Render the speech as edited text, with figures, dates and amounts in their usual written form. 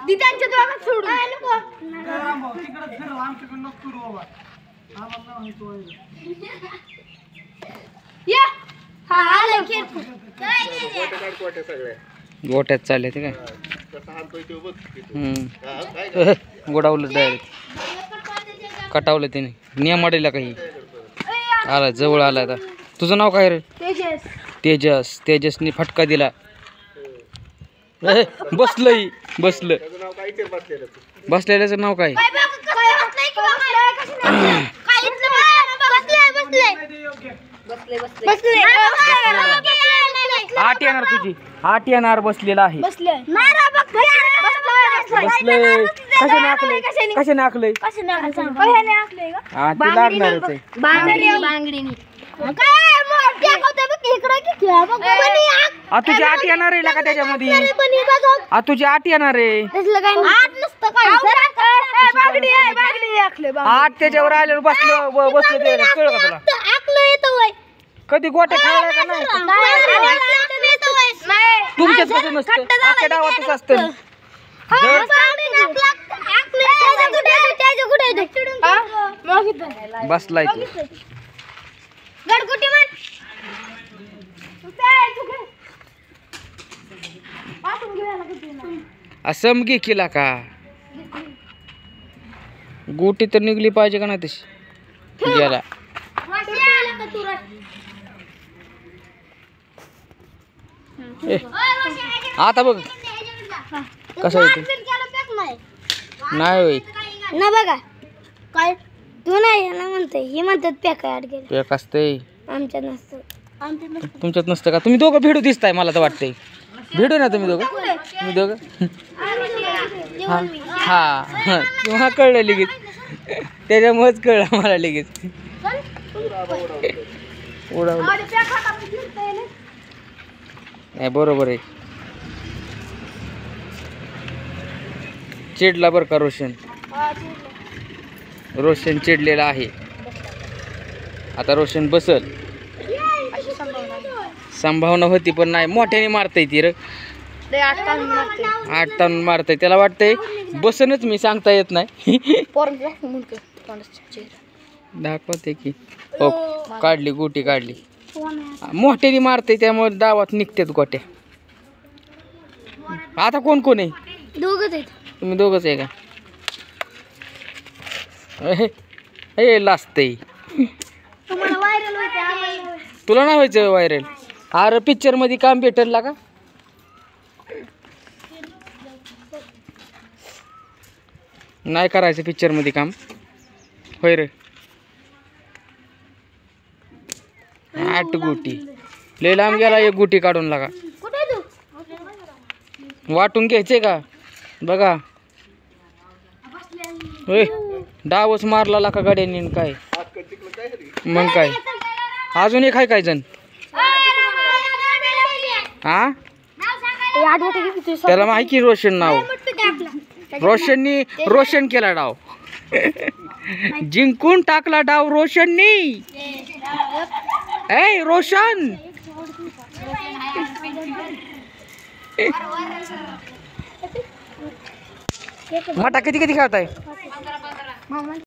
दिदांच्या दोघात सोडून या हा आलं खेळ गोट्यात चालले ते काय गोडावलं डायरेक्ट कटावलं त्याने नियमाडीला काही आला जवळ आला आता. तुझं नाव काय रे? तेजस. तेजस. तेजसनी फटका दिला. बसलंय बसलं बसलेल्याचं नाव काय? आठ येणार तुझी आठ येणार बसलेला आहे. बसलंय कशाने आखलंय कशाने आखलंय हा ते लागणारच आहे. तुझी आठ येणार आहे का त्याच्यामध्ये? तुझी आठ येणार आहे. आठ त्याच्यावर आल्यावर बसलं बसलं ते कळलं का तुला? कधी गोट्या खेळलाय का नाही? तुमच्याच कसं नसतं आजच्या डावातच असतं. बसलाय तू असं घे केला का? गोटी तर निघली पाहिजे का नाही तशी गेला. आता बघ कसं येते नाही होय ना बघा काय तू नाही याला म्हणते हे म्हणतात पॅक गेले पॅक असते आमच्यात नसतं. तुमच्यात नसतं का? तुम्ही दोघं भिडू दिसताय मला तर वाटतंय. भिडू ना तुम्ही दोघं? तुम्ही दोघं हा हा तुम्हाला कळलं लगेच त्याच्यामुळेच कळलं मला लगेच. उडवलं नाही बरोबर आहे. चिडला बरं का रोशन? रोशन चिडलेला आहे. आता रोशन बसल संभावना होती पण नाही. मोठ्याने मारताय ती रे 8 ताण मारताय. त्याला वाटतंय बसनच मी सांगता येत नाही. दाखवते की हो काढली गोटी काढली. मोठ्याने मारते त्यामुळे डावात निघतात गोट्या. आता कोण कोण आहे? दोघच आहेत. तुम्ही दोघच आहे का? हे लाजतंय. तुला नाही व्हायचं व्हायरल? अरे पिक्चर मध्ये काम भेटल का? नाही करायचं पिक्चर मध्ये काम होय रे. 8 गोटी लय लांब गेला. 1 गोटी काढून लागा. वाटून घ्यायचे का बघा. होय डावच मारला का गाड्याने काय मग काय? अजून एक आहे काय जण हा त्याला माहिती रोशन नाव. रोशन केला डाव. जिंकून टाकला डाव रोशननी. ए रोशन मटा किती खेळताय?